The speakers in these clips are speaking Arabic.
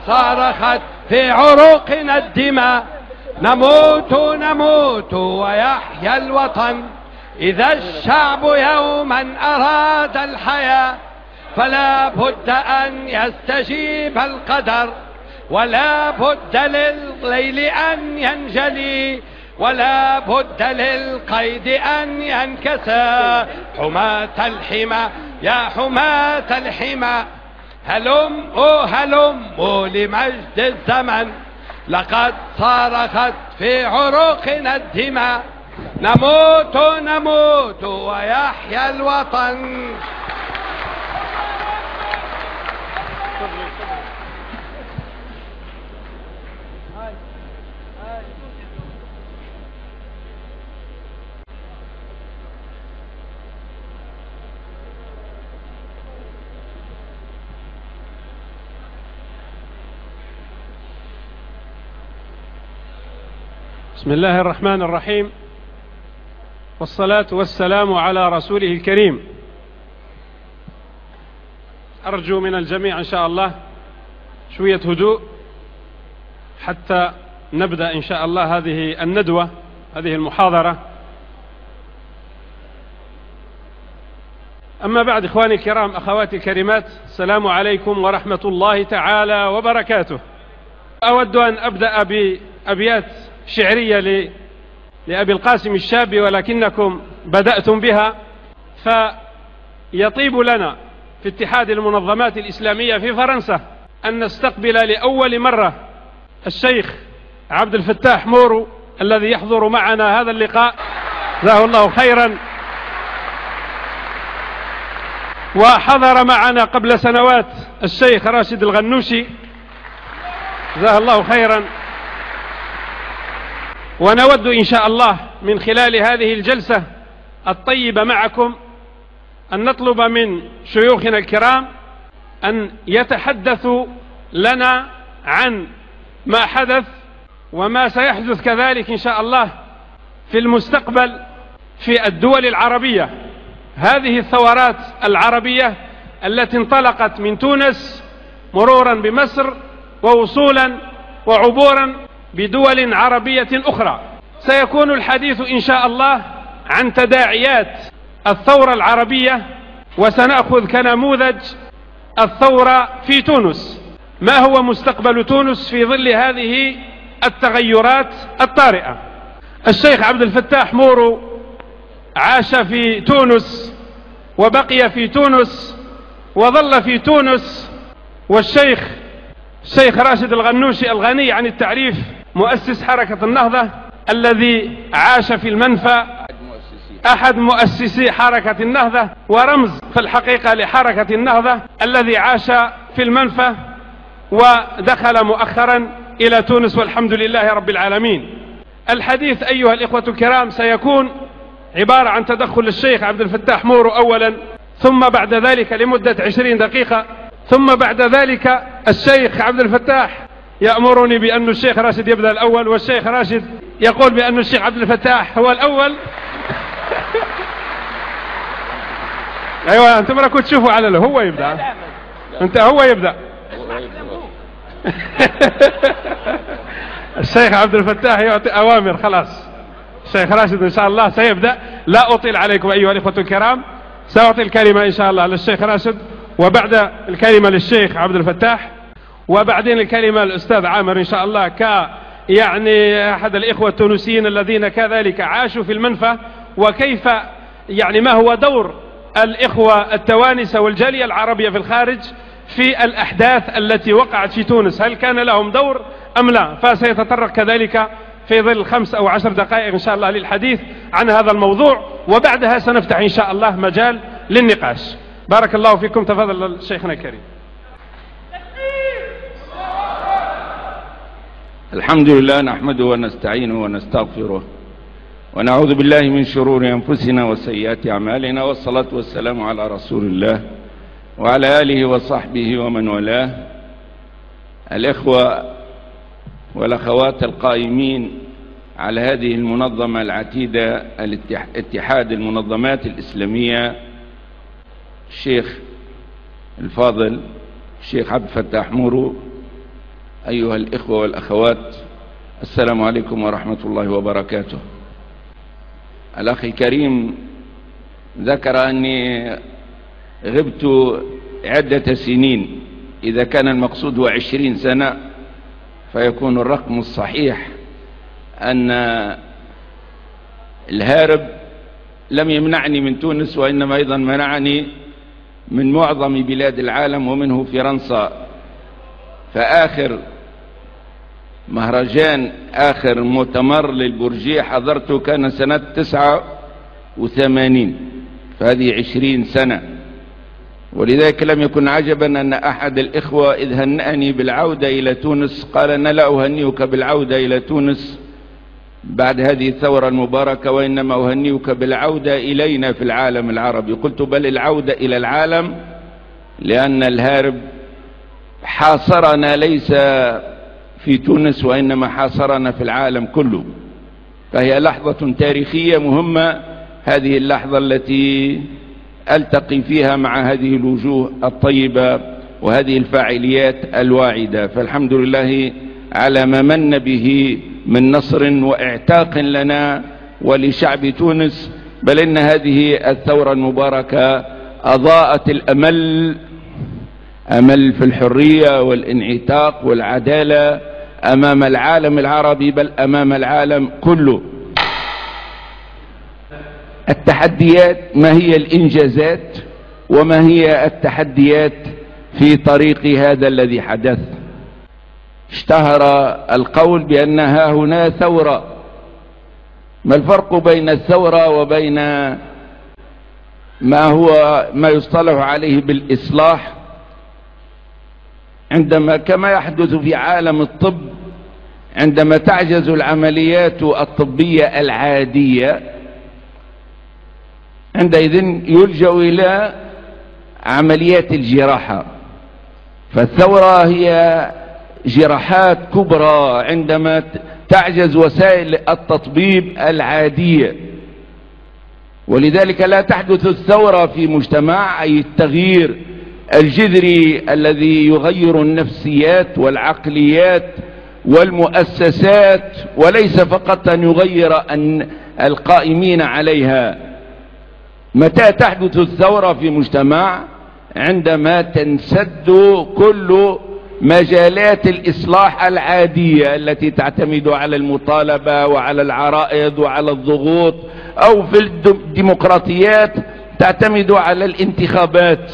صرخت في عروقنا الدماء. نموت نموت ويحيا الوطن. إذا الشعب يوما أراد الحياة فلا بد أن يستجيب القدر، ولا بد للليل أن ينجلي، ولا بد للقيد أن ينكسى. حماة الحمى يا حماة الحمى، هلموا هلموا لمجد الزمن. لقد صرخت في عروقنا الدماء. نموت نموت ويحيا الوطن. بسم الله الرحمن الرحيم، والصلاة والسلام على رسوله الكريم. أرجو من الجميع إن شاء الله شوية هدوء حتى نبدأ إن شاء الله هذه الندوة، هذه المحاضرة. أما بعد، إخواني الكرام، أخواتي الكريمات، السلام عليكم ورحمة الله تعالى وبركاته. أود أن أبدأ بأبيات شعرية لأبي القاسم الشابي، ولكنكم بدأتم بها، فيطيب لنا في اتحاد المنظمات الإسلامية في فرنسا أن نستقبل لأول مرة الشيخ عبد الفتاح مورو الذي يحضر معنا هذا اللقاء، جزاه الله خيرا. وحضر معنا قبل سنوات الشيخ راشد الغنوشي، جزاه الله خيرا. ونود إن شاء الله من خلال هذه الجلسة الطيبة معكم أن نطلب من شيوخنا الكرام أن يتحدثوا لنا عن ما حدث وما سيحدث كذلك إن شاء الله في المستقبل في الدول العربية. هذه الثورات العربية التي انطلقت من تونس مرورا بمصر ووصولا وعبورا بدول عربية أخرى. سيكون الحديث إن شاء الله عن تداعيات الثورة العربية، وسنأخذ كنموذج الثورة في تونس. ما هو مستقبل تونس في ظل هذه التغيرات الطارئة؟ الشيخ عبد الفتاح مورو عاش في تونس وبقي في تونس وظل في تونس. والشيخ راشد الغنوشي الغني عن التعريف مؤسس حركة النهضة الذي عاش في المنفى، أحد مؤسسي حركة النهضة ورمز في الحقيقة لحركة النهضة، الذي عاش في المنفى ودخل مؤخرا إلى تونس والحمد لله رب العالمين. الحديث أيها الإخوة الكرام سيكون عبارة عن تدخل الشيخ عبد الفتاح مورو أولا، ثم بعد ذلك لمدة 20 دقيقة، ثم بعد ذلك الشيخ عبد الفتاح يأمرني بأن الشيخ راشد يبدأ الأول، والشيخ راشد يقول بأن الشيخ عبد الفتاح هو الأول. أيوة، أنتم راكم تشوفوا على هو يبدأ، أنت هو يبدأ. الشيخ عبد الفتاح يعطي أوامر، خلاص الشيخ راشد إن شاء الله سيبدأ. لا أطيل عليكم أيها الإخوة الكرام، سأعطي الكلمة إن شاء الله للشيخ راشد، وبعد الكلمة للشيخ عبد الفتاح، وبعدين الكلمة للأستاذ عامر إن شاء الله يعني أحد الإخوة التونسيين الذين كذلك عاشوا في المنفى، وكيف ما هو دور الإخوة التوانسة والجالية العربية في الخارج في الأحداث التي وقعت في تونس، هل كان لهم دور أم لا؟ فسيتطرق كذلك في ظل 5 أو 10 دقائق إن شاء الله للحديث عن هذا الموضوع، وبعدها سنفتح إن شاء الله مجال للنقاش. بارك الله فيكم. تفضل شيخنا الكريم. الحمد لله نحمده ونستعينه ونستغفره ونعوذ بالله من شرور أنفسنا وسيئات أعمالنا، والصلاة والسلام على رسول الله وعلى آله وصحبه ومن والاه. الإخوة والأخوات القائمين على هذه المنظمة العتيدة، اتحاد المنظمات الإسلامية، الشيخ الفاضل الشيخ عبد الفتاح مورو، أيها الإخوة والأخوات، السلام عليكم ورحمة الله وبركاته. الأخ الكريم ذكر أني غبت عدة سنين. إذا كان المقصود هو 20 سنة فيكون الرقم الصحيح أن الهارب لم يمنعني من تونس، وإنما أيضا منعني من معظم بلاد العالم ومنه فرنسا. فآخر مهرجان، آخر مؤتمر للبورجيه حضرته كان سنة 89، فهذه 20 سنة. ولذلك لم يكن عجبا أن أحد الإخوة إذ هنأني بالعودة إلى تونس قال أنا لا أهنئك بالعودة إلى تونس بعد هذه الثورة المباركة، وإنما أهنئك بالعودة إلينا في العالم العربي. قلت بل العودة إلى العالم، لأن الهارب حاصرنا ليس في تونس وإنما حاصرنا في العالم كله. فهي لحظة تاريخية مهمة، هذه اللحظة التي ألتقي فيها مع هذه الوجوه الطيبة وهذه الفاعليات الواعدة. فالحمد لله على ما من به من نصر واعتاق لنا ولشعب تونس. بل إن هذه الثورة المباركة أضاءت الأمل، أمل في الحرية والانعتاق والعدالة أمام العالم العربي، بل أمام العالم كله. التحديات، ما هي الإنجازات وما هي التحديات في طريق هذا الذي حدث؟ اشتهر القول بأنها هنا ثورة. ما الفرق بين الثورة وبين ما يصطلح عليه بالإصلاح؟ عندما كما يحدث في عالم الطب، عندما تعجز العمليات الطبية العادية عندئذ يلجأ إلى عمليات الجراحة. فالثورة هي جراحات كبرى عندما تعجز وسائل التطبيب العادية. ولذلك لا تحدث الثورة في مجتمع، أي التغيير الجذري الذي يغير النفسيات والعقليات والمؤسسات، وليس فقط أن يغير القائمين عليها. متى تحدث الثورة في مجتمع؟ عندما تنسد كل مجالات الإصلاح العادية التي تعتمد على المطالبة وعلى العرائض وعلى الضغوط، أو في الديمقراطيات تعتمد على الانتخابات،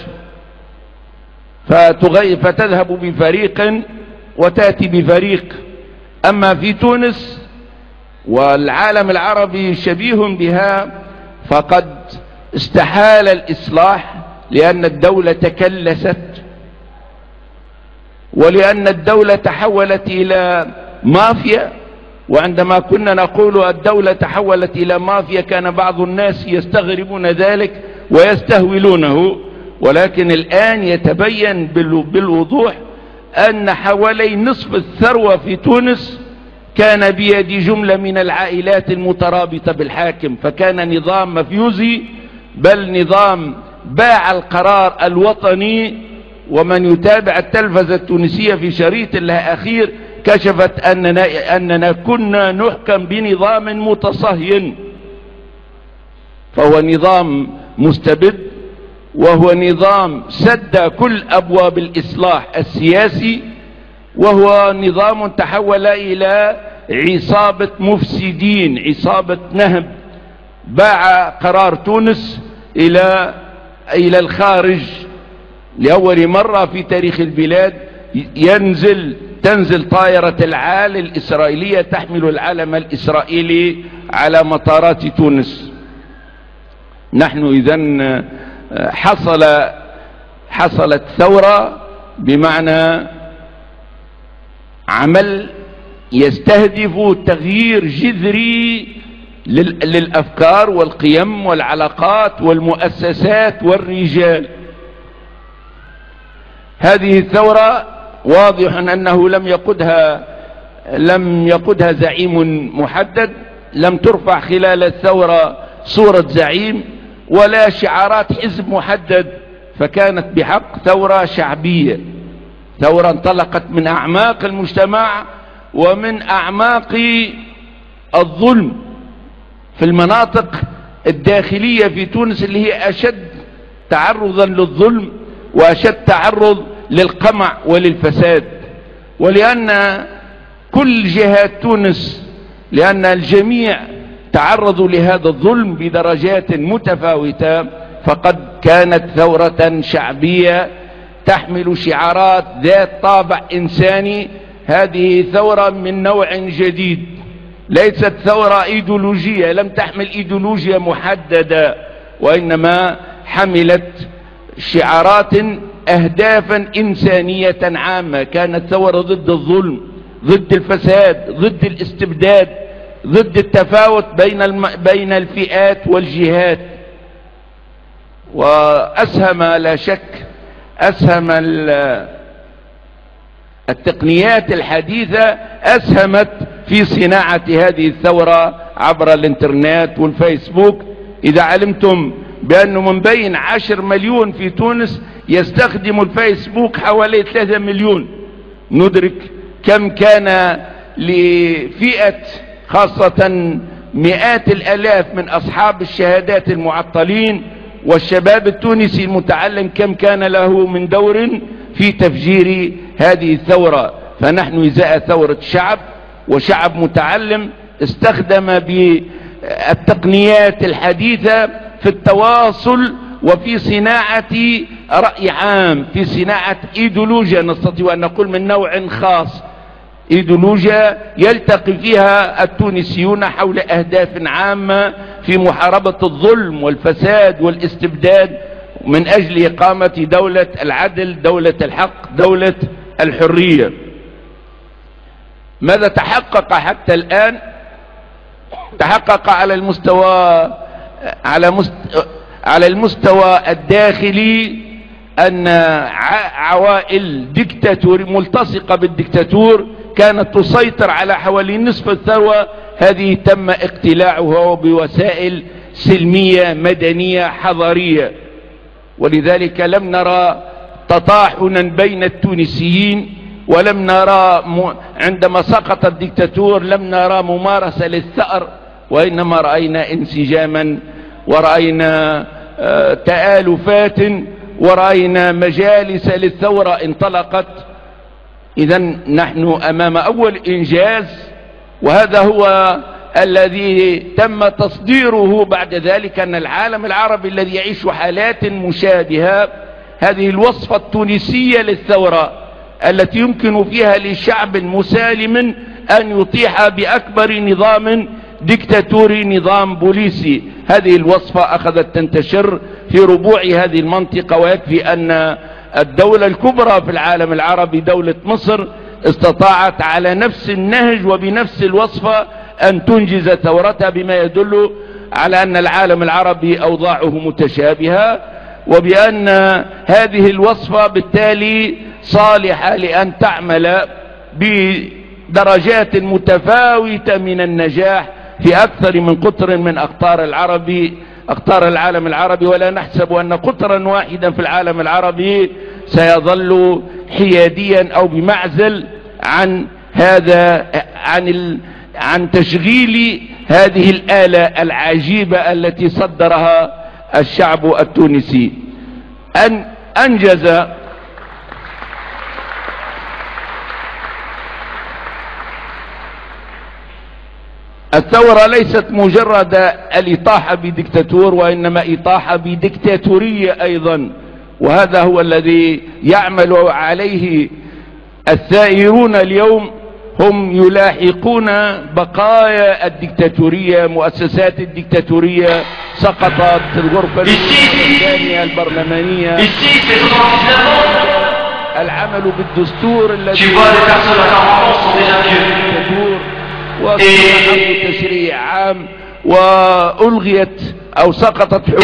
فتذهب بفريق وتأتي بفريق. أما في تونس والعالم العربي شبيه بها فقد استحال الإصلاح، لأن الدولة تكلست، ولأن الدولة تحولت إلى مافيا. وعندما كنا نقول الدولة تحولت إلى مافيا كان بعض الناس يستغربون ذلك ويستهولونه، ولكن الآن يتبين بالوضوح أن حوالي نصف الثروة في تونس كان بيد جملة من العائلات المترابطة بالحاكم. فكان نظام مفيوزي، بل نظام باع القرار الوطني. ومن يتابع التلفزة التونسية في شريط لها أخير كشفت أننا كنا نحكم بنظام متصهين. فهو نظام مستبد، وهو نظام سد كل أبواب الإصلاح السياسي، وهو نظام تحول إلى عصابة مفسدين، عصابة نهب. باع قرار تونس إلى الخارج لأول مرة في تاريخ البلاد. تنزل طائرة العال الإسرائيلية تحمل العلم الإسرائيلي على مطارات تونس. نحن إذن حصلت ثورة، بمعنى عمل يستهدف تغيير جذري للأفكار والقيم والعلاقات والمؤسسات والرجال. هذه الثورة واضح أنه لم يقودها زعيم محدد، لم ترفع خلال الثورة صورة زعيم ولا شعارات حزب محدد، فكانت بحق ثورة شعبية، ثورة انطلقت من أعماق المجتمع ومن أعماق الظلم في المناطق الداخلية في تونس اللي هي أشد تعرضا للظلم وأشد تعرض للقمع وللفساد. ولأن كل جهات تونس، لأن الجميع تعرضوا لهذا الظلم بدرجات متفاوتة، فقد كانت ثورة شعبية تحمل شعارات ذات طابع إنساني. هذه ثورة من نوع جديد، ليست ثورة إيديولوجية، لم تحمل إيديولوجيا محددة، وإنما حملت شعارات أهدافا إنسانية عامة. كانت ثورة ضد الظلم، ضد الفساد، ضد الاستبداد، ضد التفاوت بين الفئات والجهات. وأسهم لا شك التقنيات الحديثة أسهمت في صناعة هذه الثورة عبر الانترنت والفيسبوك. إذا علمتم بأنه من بين 10 مليون في تونس يستخدم الفيسبوك حوالي 3 مليون، ندرك كم كان لفئة خاصة مئات الآلاف من أصحاب الشهادات المعطلين والشباب التونسي المتعلم كم كان له من دور في تفجير هذه الثورة. فنحن إزاء ثورة شعب وشعب متعلم استخدم بالتقنيات الحديثة في التواصل وفي صناعة رأي عام، في صناعة إيديولوجيا نستطيع أن نقول من نوع خاص، إيديولوجيا يلتقي فيها التونسيون حول أهداف عامة في محاربة الظلم والفساد والاستبداد من أجل إقامة دولة العدل، دولة الحق، دولة الحرية. ماذا تحقق حتى الآن؟ تحقق على المستوى الداخلي أن عوائل ديكتاتور ملتصقة بالديكتاتور كانت تسيطر على حوالي نصف الثروة، هذه تم اقتلاعها بوسائل سلمية مدنية حضارية. ولذلك لم نرى تطاحنا بين التونسيين، ولم نرى عندما سقط الديكتاتور لم نرى ممارسة للثأر، وإنما رأينا انسجاما، ورأينا تآلفات، ورأينا مجالس للثورة انطلقت. إذا نحن أمام أول إنجاز، وهذا هو الذي تم تصديره بعد ذلك، أن العالم العربي الذي يعيش حالات مشابهة، هذه الوصفة التونسية للثورة التي يمكن فيها لشعب مسالم أن يطيح بأكبر نظام ديكتاتوري، نظام بوليسي، هذه الوصفة أخذت تنتشر في ربوع هذه المنطقة. ويكفي أن الدولة الكبرى في العالم العربي دولة مصر استطاعت على نفس النهج وبنفس الوصفة أن تنجز ثورتها، بما يدل على أن العالم العربي أوضاعه متشابهة، وبأن هذه الوصفة بالتالي صالحة لأن تعمل بدرجات متفاوتة من النجاح في أكثر من قطر من أقطار العالم العربي. ولا نحسب أن قطرا واحدا في العالم العربي سيظل حياديا أو بمعزل عن عن تشغيل هذه الآلة العجيبة التي صدرها الشعب التونسي. أن أنجز الثورة ليست مجرد الإطاحة بديكتاتور، وإنما إطاحة بديكتاتورية أيضا، وهذا هو الذي يعمل عليه الثائرون اليوم. هم يلاحقون بقايا الديكتاتورية، مؤسسات الديكتاتورية سقطت، الغرفة الثانية البرلمانية، العمل بالدستور الذي وصنعه تشريع عام، وألغيت أو سقطت حقوق